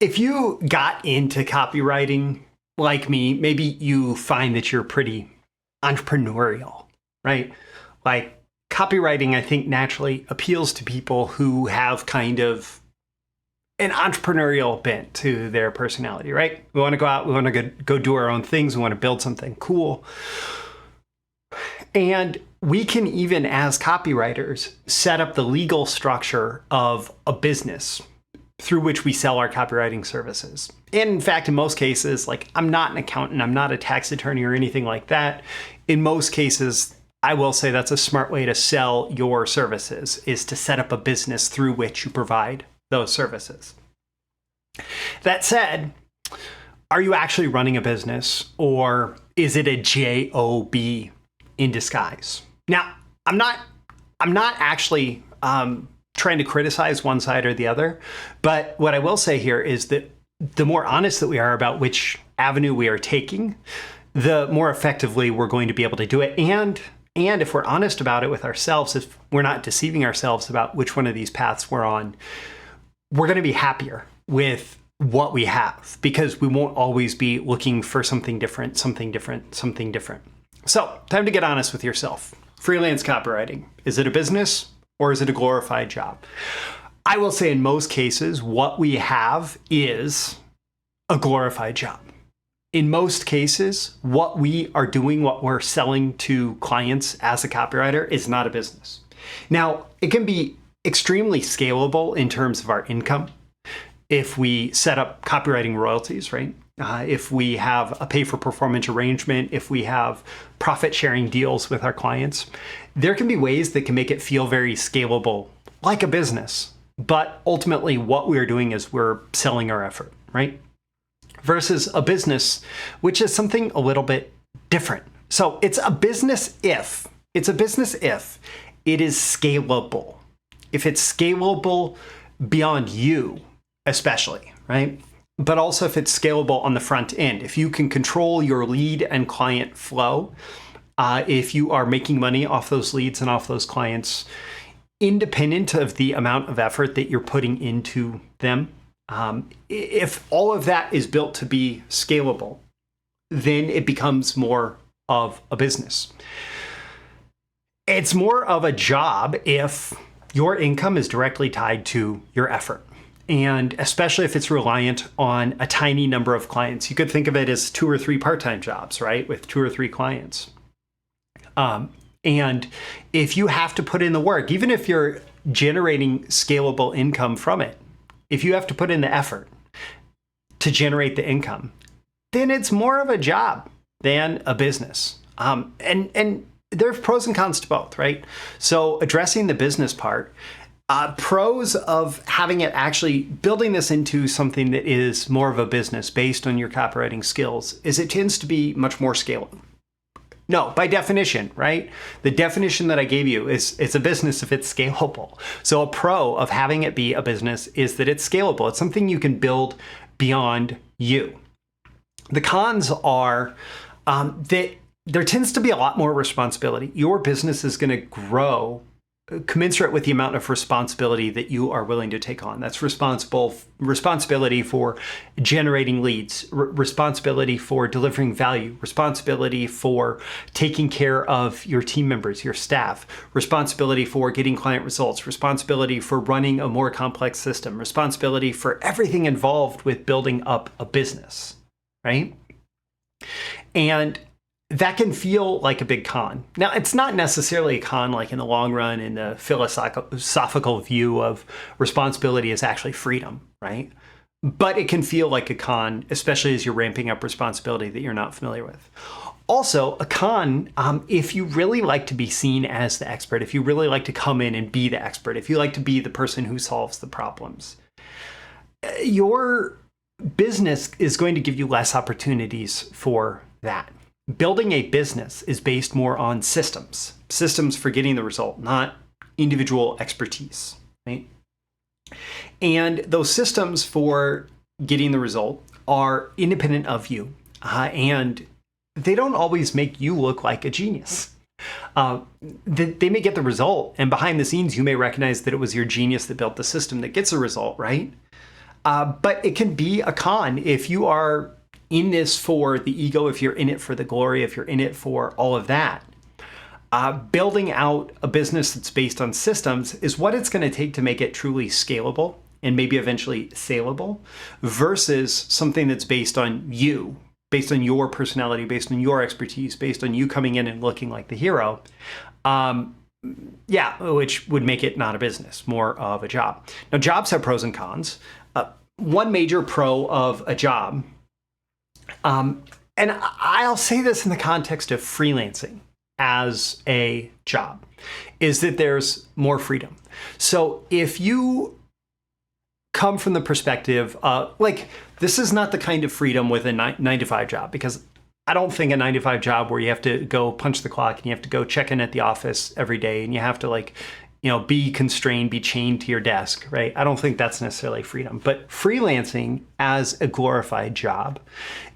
If you got into copywriting like me, maybe you find that you're pretty entrepreneurial, right? Like copywriting, I think naturally appeals to people who have kind of an entrepreneurial bent to their personality, right? We want to go out, we want to go do our own things, we want to build something cool. And we can even, as copywriters, set up the legal structure of a business through which we sell our copywriting services. And in fact, in most cases, like I'm not an accountant, I'm not a tax attorney or anything like that. In most cases, I will say that's a smart way to sell your services, is to set up a business through which you provide those services. That said, are you actually running a business, or is it a job in disguise? Now, I'm not actually trying to criticize one side or the other, but what I will say here is that the more honest that we are about which avenue we are taking, the more effectively we're going to be able to do it. And if we're honest about it with ourselves, if we're not deceiving ourselves about which one of these paths we're on, we're going to be happier with what we have, because we won't always be looking for something different, something different, something different. So, time to get honest with yourself. Freelance copywriting, is it a business or is it a glorified job? I will say in most cases, what we have is a glorified job. In most cases, what we are doing, what we're selling to clients as a copywriter is not a business. Now, it can be extremely scalable in terms of our income if we set up copywriting royalties, right? If we have a pay-for-performance arrangement, if we have profit-sharing deals with our clients, there can be ways that can make it feel very scalable, like a business. But ultimately, what we're doing is we're selling our effort, right? Versus a business, which is something a little bit different. So it's a business if it is scalable. If it's scalable beyond you, especially, right? But also if it's scalable on the front end. If you can control your lead and client flow, if you are making money off those leads and off those clients, independent of the amount of effort that you're putting into them, if all of that is built to be scalable, then it becomes more of a business. It's more of a job if your income is directly tied to your effort. And especially if it's reliant on a tiny number of clients. You could think of it as 2 or 3 part-time jobs, right? With 2 or 3 clients. And if you have to put in the work, even if you're generating scalable income from it, if you have to put in the effort to generate the income, then it's more of a job than a business. And there's pros and cons to both, right? So addressing the business part, pros of having it actually building this into something that is more of a business based on your copywriting skills is it tends to be much more scalable. No, by definition, right? The definition that I gave you is it's a business if it's scalable. So a pro of having it be a business is that it's scalable. It's something you can build beyond you. The cons are that there tends to be a lot more responsibility. Your business is going to grow commensurate with the amount of responsibility that you are willing to take on. That's responsibility for generating leads, responsibility for delivering value, responsibility for taking care of your team members, your staff, responsibility for getting client results, responsibility for running a more complex system, responsibility for everything involved with building up a business, right? And that can feel like a big con. Now, it's not necessarily a con like in the long run in the philosophical view of responsibility is actually freedom, right? But it can feel like a con, especially as you're ramping up responsibility that you're not familiar with. Also, a con, if you really like to be seen as the expert, if you really like to come in and be the expert, if you like to be the person who solves the problems, your business is going to give you less opportunities for that. Building a business is based more on systems for getting the result, not individual expertise, right? And those systems for getting the result are independent of you, and they don't always make you look like a genius. They may get the result, and behind the scenes, you may recognize that it was your genius that built the system that gets a result, right? But it can be a con if you are in this for the ego, if you're in it for the glory, if you're in it for all of that. Building out a business that's based on systems is what it's going to take to make it truly scalable and maybe eventually saleable, versus something that's based on you, based on your personality, based on your expertise, based on you coming in and looking like the hero. Which would make it not a business, more of a job. Now, jobs have pros and cons. One major pro of a job, and I'll say this in the context of freelancing as a job, is that there's more freedom. So if you come from the perspective of, this is not the kind of freedom with a 9-to-5 job, because I don't think a 9-to-5 job where you have to go punch the clock and you have to go check in at the office every day and you have to be constrained, be chained to your desk, right? I don't think that's necessarily freedom. But freelancing as a glorified job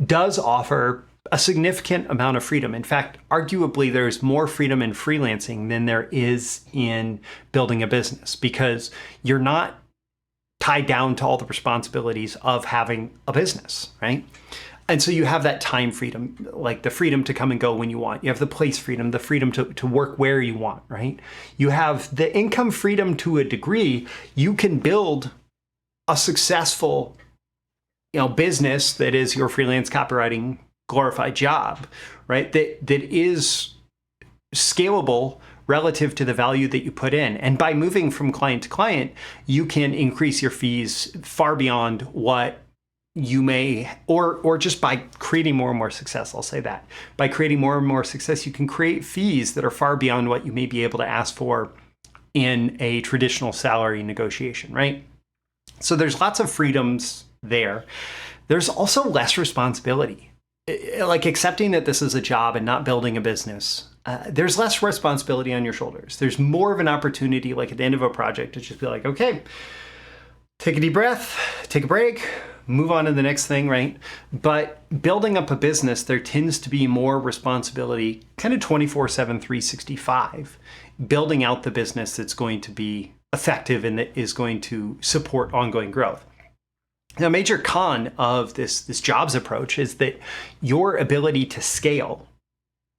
does offer a significant amount of freedom. In fact, arguably, there's more freedom in freelancing than there is in building a business, because you're not tied down to all the responsibilities of having a business, right? And so you have that time freedom, like the freedom to come and go when you want. You have the place freedom, the freedom to work where you want, right? You have the income freedom to a degree. You can build a successful, business that is your freelance copywriting glorified job, right? That is scalable relative to the value that you put in. And by moving from client to client, you can increase your fees far beyond what you may, or just by creating more and more success, I'll say that. By creating more and more success, you can create fees that are far beyond what you may be able to ask for in a traditional salary negotiation, right? So there's lots of freedoms there. There's also less responsibility. Like accepting that this is a job and not building a business, there's less responsibility on your shoulders. There's more of an opportunity, like at the end of a project, to just be like, okay, take a deep breath, take a break, move on to the next thing, right? But building up a business, there tends to be more responsibility, kind of 24/7, 365, building out the business that's going to be effective and that is going to support ongoing growth. Now, a major con of this jobs approach is that your ability to scale,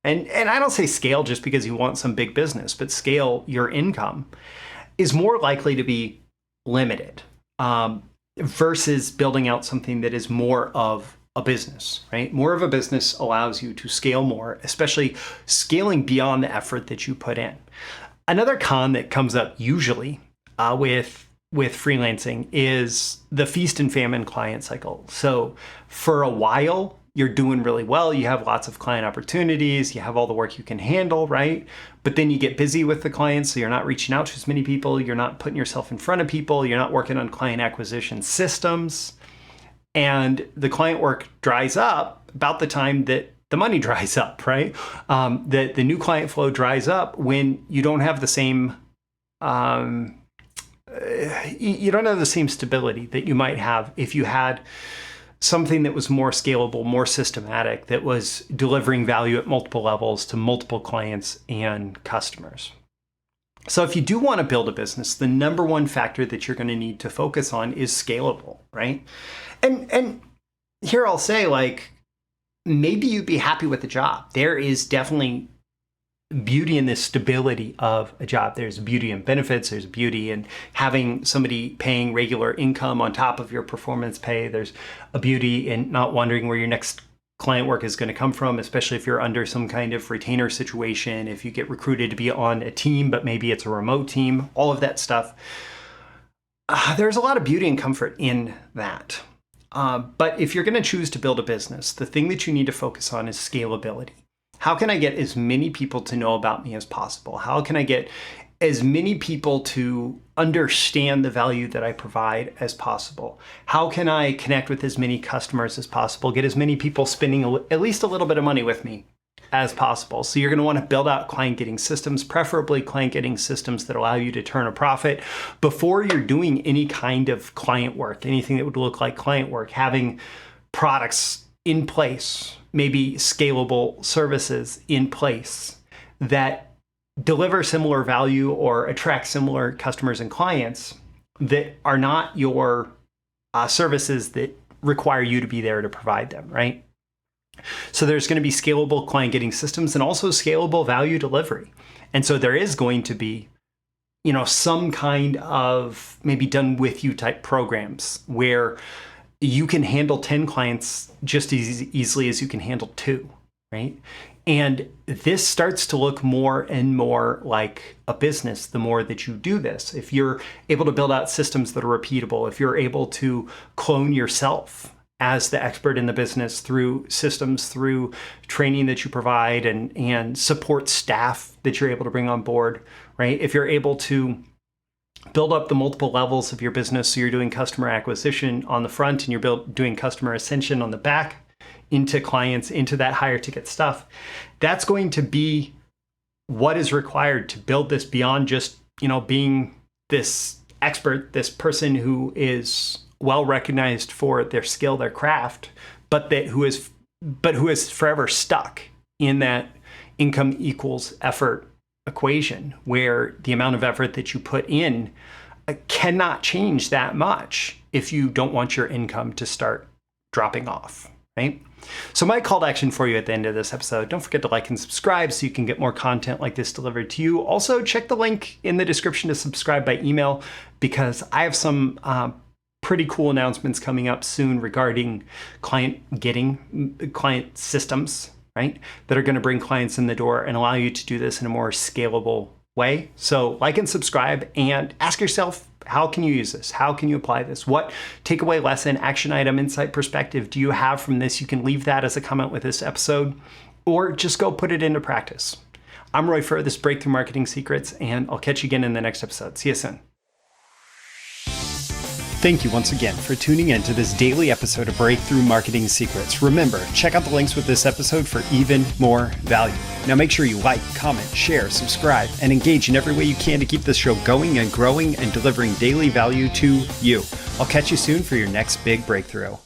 and I don't say scale just because you want some big business, but scale your income, is more likely to be limited versus building out something that is more of a business, right? More of a business allows you to scale more, especially scaling beyond the effort that you put in. Another con that comes up usually with freelancing is the feast and famine client cycle. So for a while, you're doing really well. You have lots of client opportunities. You have all the work you can handle, right? But then you get busy with the clients, so you're not reaching out to as many people. You're not putting yourself in front of people. You're not working on client acquisition systems. And the client work dries up about the time that the money dries up, right? The new client flow dries up when you don't have the same you don't have the same stability that you might have if you had something that was more scalable, more systematic, that was delivering value at multiple levels to multiple clients and customers. So if you do want to build a business, the number one factor that you're going to need to focus on is scalable, right? And here I'll say, maybe you'd be happy with the job. There is definitely beauty in the stability of a job. There's beauty in benefits. There's beauty in having somebody paying regular income on top of your performance pay. There's a beauty in not wondering where your next client work is going to come from, especially if you're under some kind of retainer situation, if you get recruited to be on a team, but maybe it's a remote team, all of that stuff. There's a lot of beauty and comfort in that. But if you're going to choose to build a business, the thing that you need to focus on is scalability. How can I get as many people to know about me as possible? How can I get as many people to understand the value that I provide as possible? How can I connect with as many customers as possible, get as many people spending at least a little bit of money with me as possible? So you're going to want to build out client-getting systems, preferably client-getting systems that allow you to turn a profit before you're doing any kind of client work, anything that would look like client work, having products in place, maybe scalable services in place that deliver similar value or attract similar customers and clients that are not your services that require you to be there to provide them, right? So there's going to be scalable client getting systems and also scalable value delivery. And so there is going to be, some kind of maybe done with you type programs where you can handle 10 clients just as easily as you can handle 2, right? And this starts to look more and more like a business the more that you do this. If you're able to build out systems that are repeatable, if you're able to clone yourself as the expert in the business through systems, through training that you provide and support staff that you're able to bring on board, right? If you're able to build up the multiple levels of your business, so you're doing customer acquisition on the front and you're doing customer ascension on the back into clients, into that higher ticket stuff, that's going to be what is required to build this beyond just, being this expert, this person who is well recognized for their skill, their craft, but who is forever stuck in that income equals effort equation where the amount of effort that you put in cannot change that much if you don't want your income to start dropping off, right? So my call to action for you at the end of this episode, don't forget to like and subscribe so you can get more content like this delivered to you. Also, check the link in the description to subscribe by email because I have some pretty cool announcements coming up soon regarding client systems, right? That are going to bring clients in the door and allow you to do this in a more scalable way. So like and subscribe and ask yourself, how can you use this? How can you apply this? What takeaway, lesson, action item, insight, perspective do you have from this? You can leave that as a comment with this episode or just go put it into practice. I'm Roy Furr, this is Breakthrough Marketing Secrets, and I'll catch you again in the next episode. See you soon. Thank you once again for tuning in to this daily episode of Breakthrough Marketing Secrets. Remember, check out the links with this episode for even more value. Now make sure you like, comment, share, subscribe, and engage in every way you can to keep this show going and growing and delivering daily value to you. I'll catch you soon for your next big breakthrough.